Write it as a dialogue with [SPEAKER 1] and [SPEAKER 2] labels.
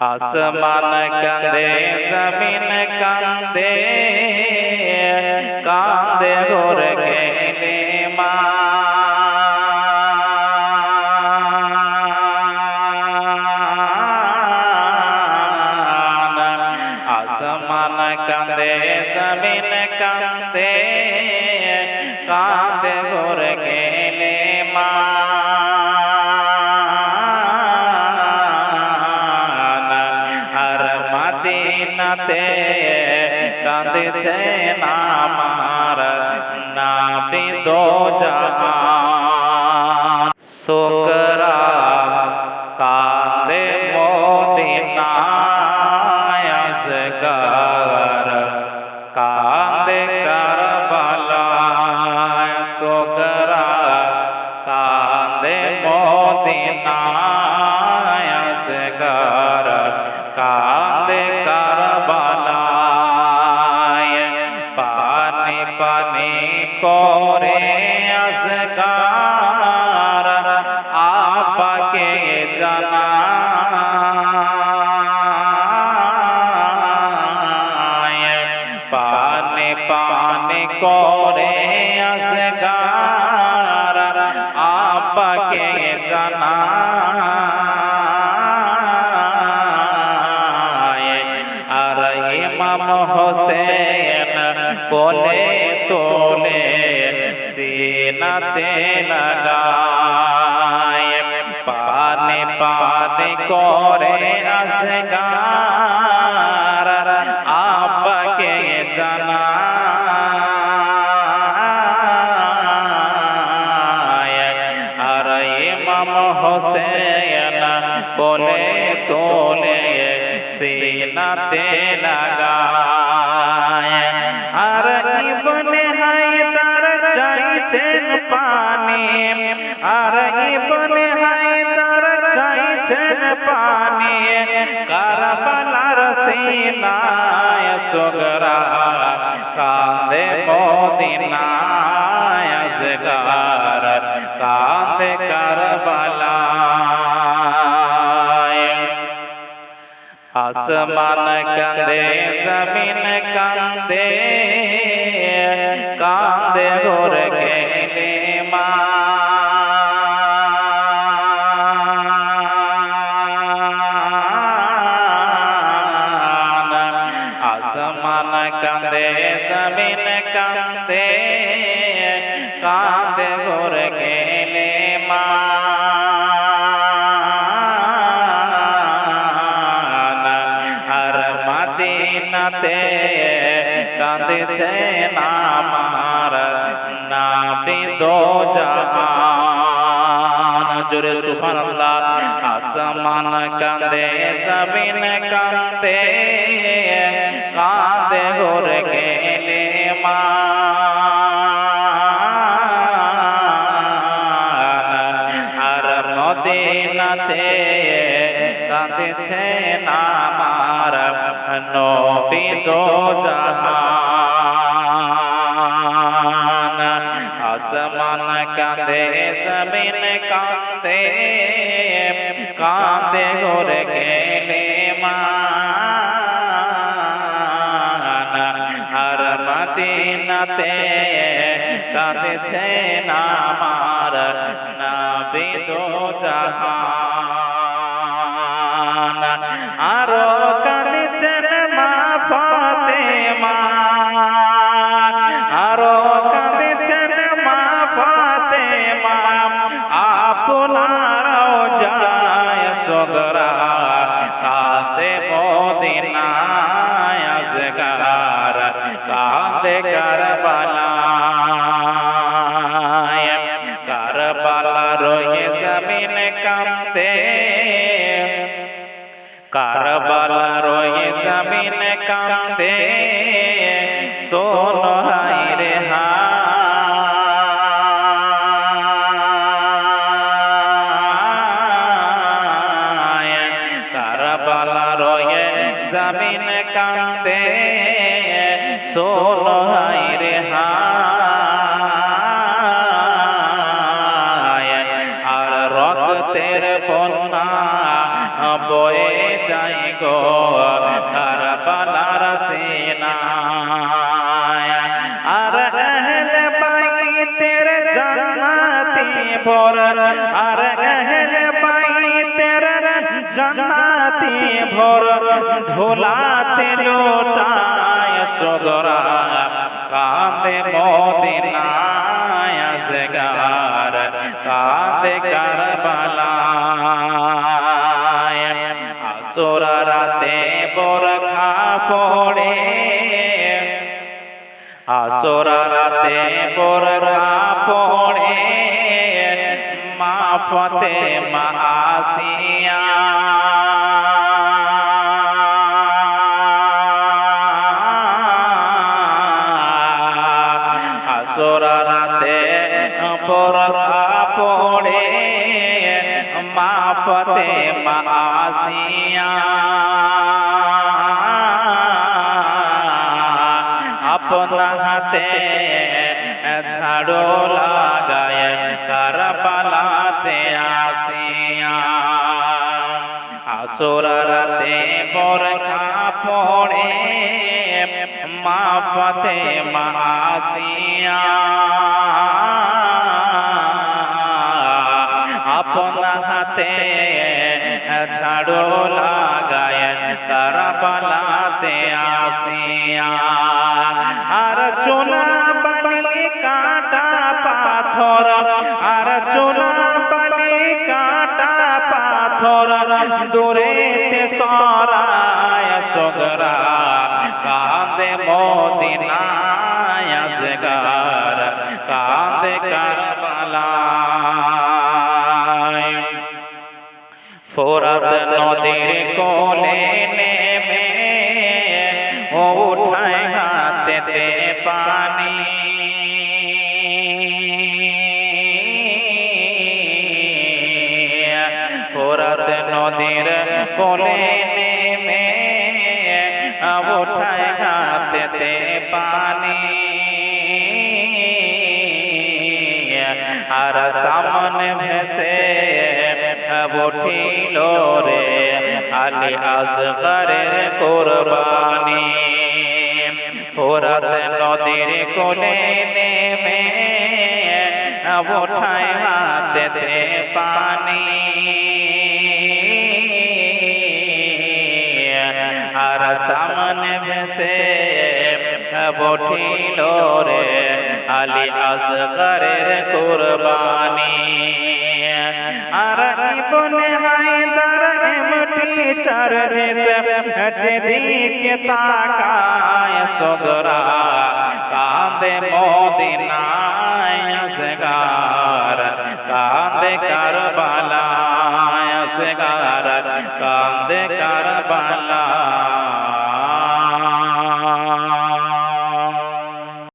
[SPEAKER 1] আসমান কাঁদে জমিন কাঁদে কাঁদে ঘরে গেলে মা আসমান কাঁদে জমিন কাঁদে কাঁদে ঘরে গেলে মা মদিনাতে কাঁদেছেন আমার নবী দো জাহান শুকরা কাঁদে মদিনায় আসগর কাঁদে কারবালায় শুকরা কাঁদে মদিনায় আসগর কাঁদে কারবালায় পানি পানি করে আসগর আপাকে জানায় পানি পানি করে আসগর আপাকে জানায় আর ইমাম হোসেন কোলে তোলে সিনাতে লাগায় পানি পানি করে আসগর আব্বাকে জানায় আর ইমাম হোসেন কোলে তোলে সিনাতে লাগায় আর ইবনে হায়দার চাইছেন পানি আর ইবনে হায়দার চাইছেন পানি কারবালার সিনায় শুকরা কাঁদে মদিনায় আসগর কাঁদে কারবালায় আসমান কাঁদে জমিন কাঁদে কাঁদে ঘরে গেলে মা আসমান কাঁদে জমিন কাঁদে কাঁদে ঘরে গেলে মা আর মদিনাতে কাঁদেছেন আমার নবী দো জাহান জোরে সুবহানাল্লাহ আসমান কাঁদে জমিন কাঁদে কাঁদে ঘরে গেলে মা আর মদিনাতে কাঁদেছেন আমার নবী দো জাহান আসমান কাঁদে জমিন কাঁদে কাঁদে ঘরে গেলে মা আর মদিনাতে কাঁদেছেন আমার নবী দো জাহান আরো কাঁদেছেন মা ফাতেমা আরো কাঁদেছেন মা ফাতেমা আপনারাও যায় শুকরা কাঁদে মদিনায় আসগর কাঁদে কারবালায় কারবালার জমিন কাঁদে কারবালার জমিন কাঁদে শোনো হায় রে হায় কারবালার জমিন কাঁদে শোনো হায় রে হায় আর রক্তের বন্যা বয়ে যায় গো কারবালার সিনায় আর আহলে বাইতের জান্নাতি ভোর আর আহলে বাইতের জান্নাতি ভোর ধুলাতে লোটায় সগরা কাঁদে মদিনায় আসগার কাঁদে কারবালায় আসর রাতে বোরখা পড়ে আসর রাতে বোরখা পড়ে মা ফাতেমা আসিয়া আসর রাতে বোরখা পড়ে মা ফাতেমা আসিয়া अपना हाथे झाड़ो लगाए करबलाते आसिया আসর রাতে বোরখা পড়ে মা ফাতেমা আসিয়া अपना हाथे झाड़ो लगाए करबलाते आसिया আর চোলা বালি কাটা পাথর আর চোলা বালি কাটা পাথর দূরেতে সরায় সগরা কাঁদে মদিনায় আসগার কাঁদে কারবালায় ফোরাত নদীর কোলে নেমে উঠায় হাতেতে পানি ফোরাত নদীর কোলে নেমে উঠায় হাতেতে পানি আর সামনে ভেসে উঠিল রে আলী আসগরের কুরবানি ফোরাত নদীর কোলে নেমে উঠায় হাতেতে পানি আর সামনে ভেসে উঠিল রে আলী আসগরের কুরবানি আর ইবনে হায়দার এমটি চার্জেস যেদিকে তাকায় সগরা কাঁদে মদিনায় আসগার কাঁদে কারবালায় আসগার কাঁদে কারবালা